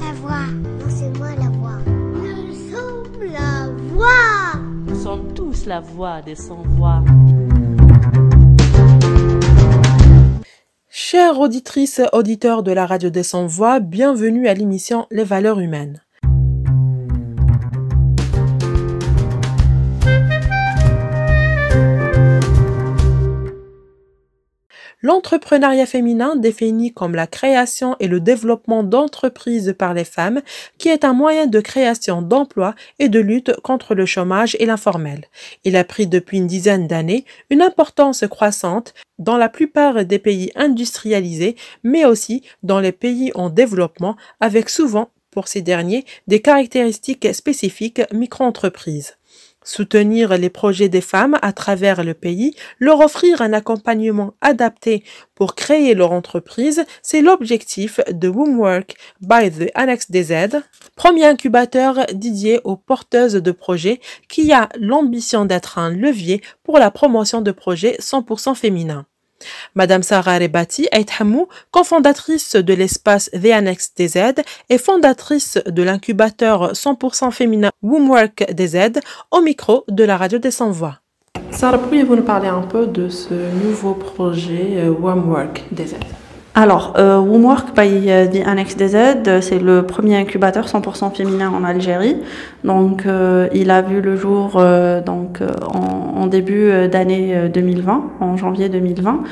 la voix. Non, c'est moi la voix. Nous sommes la voix. Nous sommes tous la voix des sans-voix. Chères auditrices, auditeurs de la radio des sans-voix, bienvenue à l'émission Les valeurs humaines. L'entrepreneuriat féminin, défini comme la création et le développement d'entreprises par les femmes, qui est un moyen de création d'emplois et de lutte contre le chômage et l'informel. Il a pris depuis une dizaine d'années une importance croissante dans la plupart des pays industrialisés, mais aussi dans les pays en développement, avec souvent, pour ces derniers, des caractéristiques spécifiques micro-entreprises. Soutenir les projets des femmes à travers le pays, leur offrir un accompagnement adapté pour créer leur entreprise, c'est l'objectif de Wombwork by the Annex DZ, premier incubateur dédié aux porteuses de projets qui a l'ambition d'être un levier pour la promotion de projets 100% féminins. Madame Sarah Rebati Aithamou, cofondatrice de l'espace The Annex DZ et fondatrice de l'incubateur 100% féminin Wombwork DZ, au micro de la radio des sans-voix. Sarah, pourriez-vous nous parler un peu de ce nouveau projet Wombwork DZ? Alors, Wombwork by the Annex DZ, c'est le premier incubateur 100% féminin en Algérie. Donc, il a vu le jour en début d'année 2020, en janvier 2020.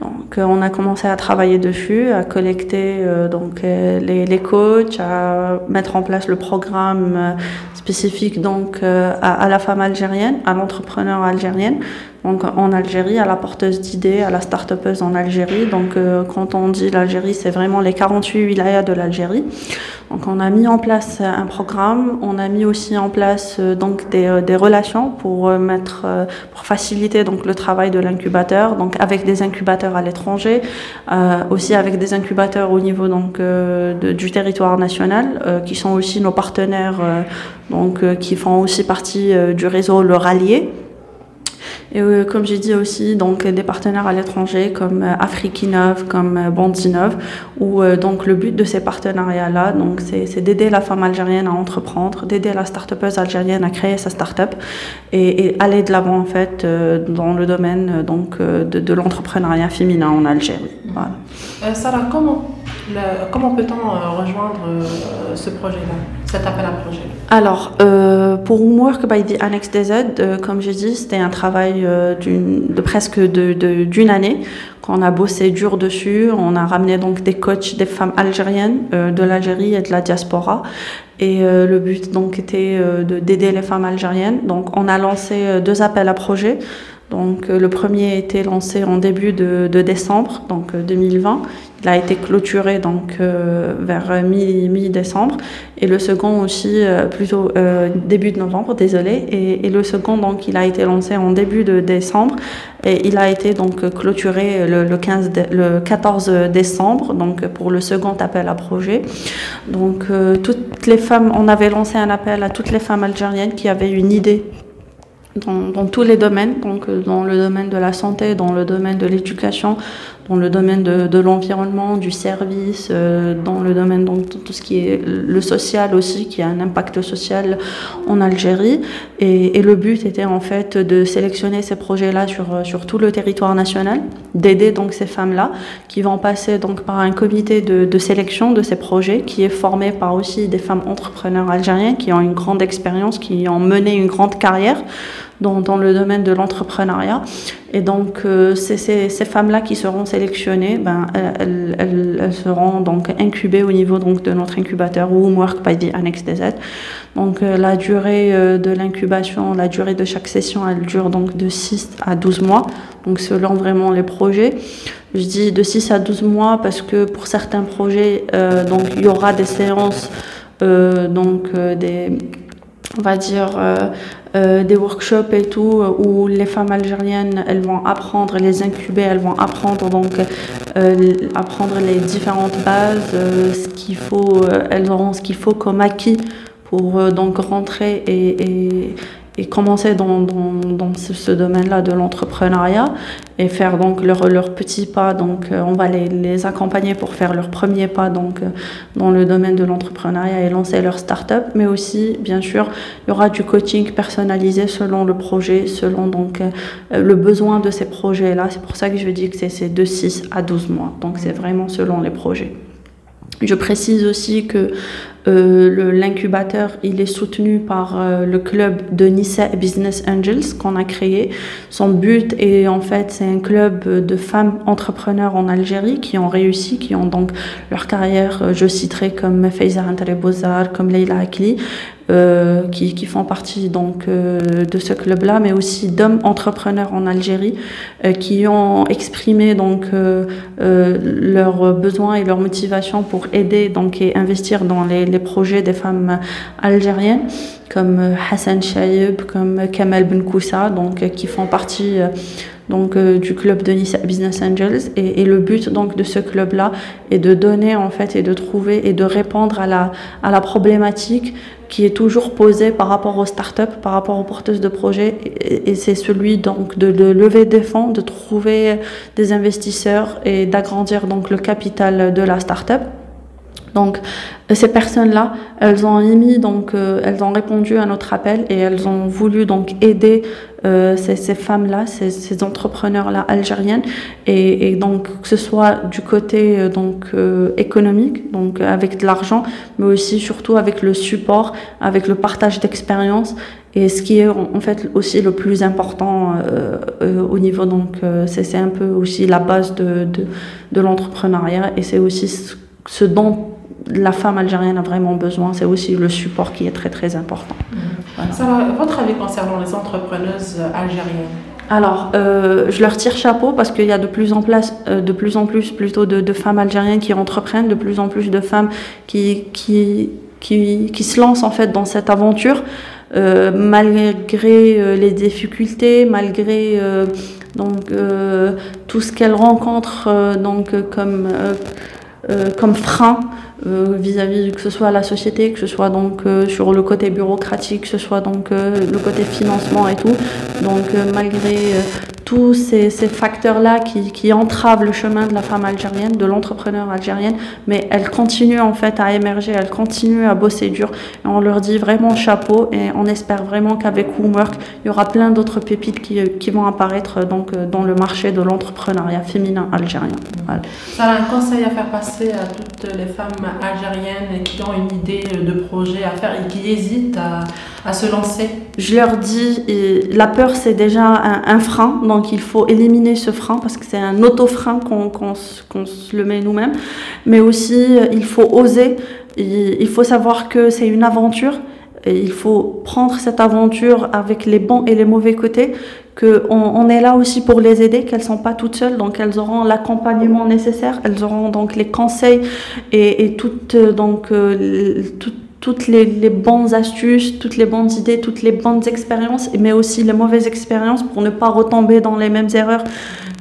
Donc, on a commencé à travailler dessus, à collecter les coachs, à mettre en place le programme spécifique à la femme algérienne, à l'entrepreneur algérienne. Donc en Algérie, à la porteuse d'idées, à la start-upeuse en Algérie. Donc quand on dit l'Algérie, c'est vraiment les 48 wilayas de l'Algérie. Donc on a mis en place un programme, on a mis aussi en place des relations pour faciliter le travail de l'incubateur, donc avec des incubateurs à l'étranger, aussi avec des incubateurs au niveau du territoire national, qui sont aussi nos partenaires, qui font aussi partie du réseau Le Rallier. Et comme j'ai dit aussi, des partenaires à l'étranger comme Afrikinov, comme Bandinov, où le but de ces partenariats-là, c'est d'aider la femme algérienne à entreprendre, d'aider la start-upeuse algérienne à créer sa start-up et aller de l'avant en fait dans le domaine de l'entrepreneuriat féminin en Algérie. Voilà. Sarah, comment peut-on rejoindre ce projet-là, cet appel à projet? Alors, pour Wombwork by the Annex DZ, comme j'ai dit, c'était un travail de presque d'une année qu'on a bossé dur dessus. On a ramené des coachs, des femmes algériennes de l'Algérie et de la diaspora. Et le but était d'aider les femmes algériennes. Donc, on a lancé 2 appels à projets. Donc, le premier a été lancé en début de décembre, 2020. Il a été clôturé vers mi-décembre. Et le second aussi, plutôt début de novembre, désolé. Et le second, il a été lancé en début de décembre. Et il a été clôturé le 14 décembre, pour le second appel à projet. Toutes les femmes, on avait lancé un appel à toutes les femmes algériennes qui avaient une idée dans tous les domaines, dans le domaine de la santé, dans le domaine de l'éducation, dans le domaine de l'environnement, du service, dans le domaine de tout ce qui est le social aussi, qui a un impact social en Algérie. Et le but était en fait de sélectionner ces projets-là sur tout le territoire national, d'aider ces femmes-là qui vont passer par un comité de sélection de ces projets qui est formé par aussi des femmes entrepreneurs algériennes qui ont une grande expérience, qui ont mené une grande carrière dans le domaine de l'entrepreneuriat. Et ces femmes-là qui seront sélectionnées, elles seront incubées au niveau de notre incubateur Wombwork by the Annex DZ. La durée de l'incubation, la durée de chaque session, elle dure de 6 à 12 mois, selon vraiment les projets. Je dis de 6 à 12 mois parce que pour certains projets, il y aura des séances, des workshops et tout, où les femmes algériennes, elles vont apprendre, les incuber, elles vont apprendre apprendre les différentes bases, elles auront ce qu'il faut comme acquis pour rentrer et commencer dans ce domaine-là de l'entrepreneuriat et faire donc leurs petits pas. Donc on va les accompagner pour faire leurs premiers pas donc dans le domaine de l'entrepreneuriat et lancer leur start-up. Mais aussi, bien sûr, il y aura du coaching personnalisé selon le projet, selon donc le besoin de ces projets-là. C'est pour ça que je dis que c'est de 6 à 12 mois. Donc c'est vraiment selon les projets. Je précise aussi que l'incubateur, il est soutenu par le club de Nisa Business Angels qu'on a créé. Son but est en fait, c'est un club de femmes entrepreneurs en Algérie qui ont réussi, qui ont donc leur carrière, je citerai comme Faiza Antalebozar, comme Leila Akli, qui font partie donc de ce club-là, mais aussi d'hommes entrepreneurs en Algérie qui ont exprimé donc leurs besoins et leur motivation pour aider donc et investir dans les projets des femmes algériennes comme Hassan Chaïb, comme Kamal Benkoussa, donc qui font partie donc du club de Nisa Business Angels et le but donc de ce club-là est de donner en fait et de trouver et de répondre à la problématique qui est toujours posée par rapport aux startups, par rapport aux porteuses de projets et c'est celui donc de lever des fonds, de trouver des investisseurs et d'agrandir donc le capital de la startup. Donc ces personnes-là, elles ont émis donc elles ont répondu à notre appel et elles ont voulu donc aider ces femmes-là, ces entrepreneurs-là algériennes et donc que ce soit du côté donc économique, donc avec de l'argent, mais aussi surtout avec le support, avec le partage d'expérience. Et ce qui est en fait aussi le plus important au niveau donc c'est un peu aussi la base de l'entrepreneuriat et c'est aussi ce dont la femme algérienne a vraiment besoin, c'est aussi le support qui est très très important. Voilà. Sarah, votre avis concernant les entrepreneuses algériennes? Alors, je leur tire chapeau parce qu'il y a de plus en plus plutôt de femmes algériennes qui entreprennent, de plus en plus de femmes qui se lancent en fait dans cette aventure malgré les difficultés, malgré tout ce qu'elles rencontrent comme frein vis-à-vis que ce soit la société, que ce soit donc sur le côté bureaucratique, que ce soit donc le côté financement et tout. Donc malgré tous ces facteurs-là qui entravent le chemin de la femme algérienne, de l'entrepreneur algérienne, mais elle continue en fait à émerger, elle continue à bosser dur. Et on leur dit vraiment chapeau et on espère vraiment qu'avec Woomwork, il y aura plein d'autres pépites qui vont apparaître donc dans le marché de l'entrepreneuriat féminin algérien. Voilà. Ça a un conseil à faire passer à toutes les femmes algériennes qui ont une idée de projet à faire et qui hésitent à se lancer? Je leur dis, la peur c'est déjà un frein, donc il faut éliminer ce frein parce que c'est un auto-frein qu'on se le met nous-mêmes, mais aussi il faut oser, il faut savoir que c'est une aventure. Et il faut prendre cette aventure avec les bons et les mauvais côtés, qu'on est là aussi pour les aider, qu'elles ne sont pas toutes seules, donc elles auront l'accompagnement nécessaire, elles auront donc les conseils et toutes les bonnes astuces, toutes les bonnes idées, toutes les bonnes expériences, mais aussi les mauvaises expériences pour ne pas retomber dans les mêmes erreurs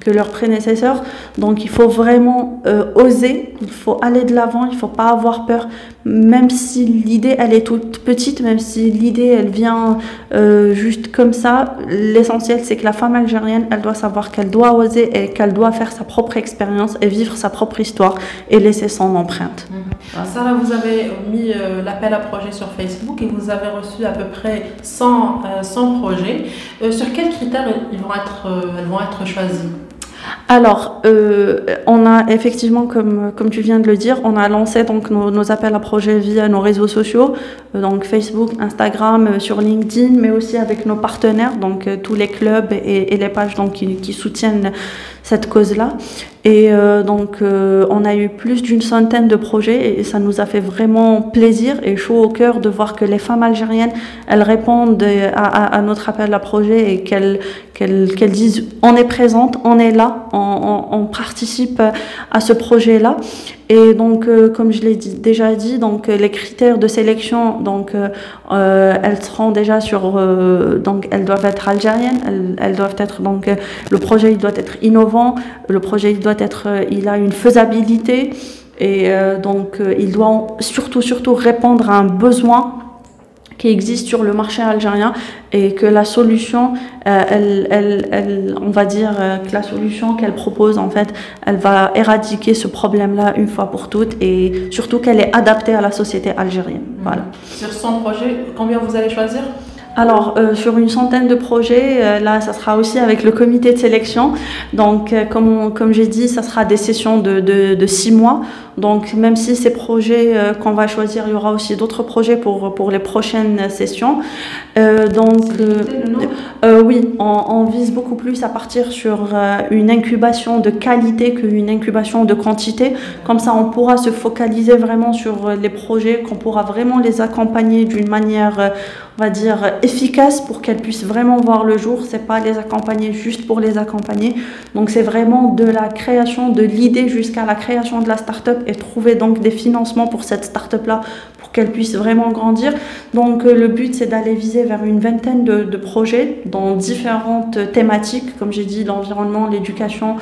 que leurs prédécesseurs. Donc il faut vraiment oser, il faut aller de l'avant, il ne faut pas avoir peur, même si l'idée elle est toute petite, même si l'idée elle vient juste comme ça. L'essentiel c'est que la femme algérienne elle doit savoir qu'elle doit oser et qu'elle doit faire sa propre expérience et vivre sa propre histoire et laisser son empreinte. Voilà. Sarah, vous avez mis l'appel à projet sur Facebook et vous avez reçu à peu près 100 projets. Sur quels critères elles vont être choisies? Alors, on a effectivement, comme tu viens de le dire, on a lancé donc nos appels à projets via nos réseaux sociaux, donc Facebook, Instagram, sur LinkedIn, mais aussi avec nos partenaires, donc tous les clubs et les pages donc, qui soutiennent cette cause-là. Et donc, on a eu plus d'une centaine de projets et ça nous a fait vraiment plaisir et chaud au cœur de voir que les femmes algériennes, elles répondent à notre appel à projet et qu'elles disent on est présente, on est là, on participe à ce projet-là. Et donc, comme je l'ai déjà dit, donc les critères de sélection, donc elles seront déjà sur, donc elles doivent être algériennes, elles doivent être donc le projet il doit être innovant, le projet il a une faisabilité et donc il doit surtout répondre à un besoin qui existe sur le marché algérien et que la solution, on va dire que la solution qu'elle propose, en fait, elle va éradiquer ce problème-là une fois pour toutes et surtout qu'elle est adaptée à la société algérienne. Voilà. Sur 100 projets, combien vous allez choisir? Alors, sur une centaine de projets, là, ça sera aussi avec le comité de sélection. Donc, comme j'ai dit, ça sera des sessions de 6 mois. Donc, même si ces projets qu'on va choisir, il y aura aussi d'autres projets pour les prochaines sessions. Oui, on vise beaucoup plus à partir sur une incubation de qualité qu'une incubation de quantité. Comme ça, on pourra se focaliser vraiment sur les projets, qu'on pourra vraiment les accompagner d'une manière, on va dire, efficace pour qu'elles puissent vraiment voir le jour. C'est pas les accompagner juste pour les accompagner. Donc, c'est vraiment de la création de l'idée jusqu'à la création de la start-up et trouver donc des financements pour cette start-up-là pour qu'elle puisse vraiment grandir. Donc, le but, c'est d'aller viser vers une vingtaine de projets dans différentes thématiques, comme j'ai dit, l'environnement, l'éducation,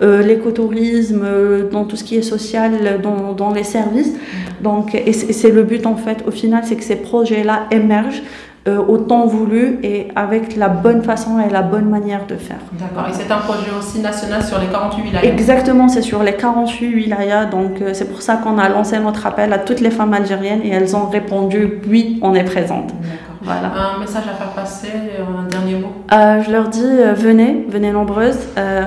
l'écotourisme, dans tout ce qui est social, dans les services. Donc, et c'est le but, en fait, au final, c'est que ces projets-là émergent au temps voulu et avec la bonne façon et la bonne manière de faire. D'accord. Et c'est un projet aussi national sur les 48 wilayas? Exactement, c'est sur les 48 wilayas. Donc, c'est pour ça qu'on a lancé notre appel à toutes les femmes algériennes et elles ont répondu « oui, on est présente ». Voilà. Un message à faire passer, un dernier mot? Je leur dis venez nombreuses,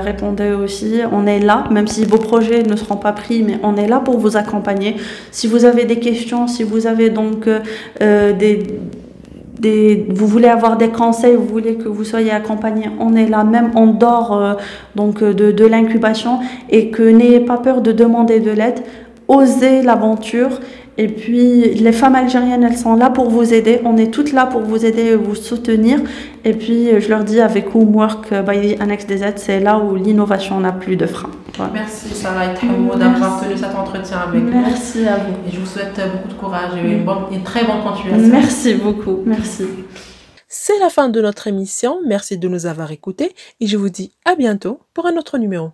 répondez aussi, on est là, même si vos projets ne seront pas pris, mais on est là pour vous accompagner. Si vous avez des questions, si vous avez donc vous voulez avoir des conseils, vous voulez que vous soyez accompagné, on est là, même en dehors de l'incubation, et que n'ayez pas peur de demander de l'aide, osez l'aventure. Et puis, les femmes algériennes, elles sont là pour vous aider. On est toutes là pour vous aider et vous soutenir. Et puis, je leur dis, avec Homework by Annex DZ, c'est là où l'innovation n'a plus de frein. Voilà. Merci Sarah et Thamou d'avoir tenu cet entretien avec nous. Merci à vous. Et je vous souhaite beaucoup de courage et une très bonne continuation. Merci beaucoup. Merci. C'est la fin de notre émission. Merci de nous avoir écoutés et je vous dis à bientôt pour un autre numéro.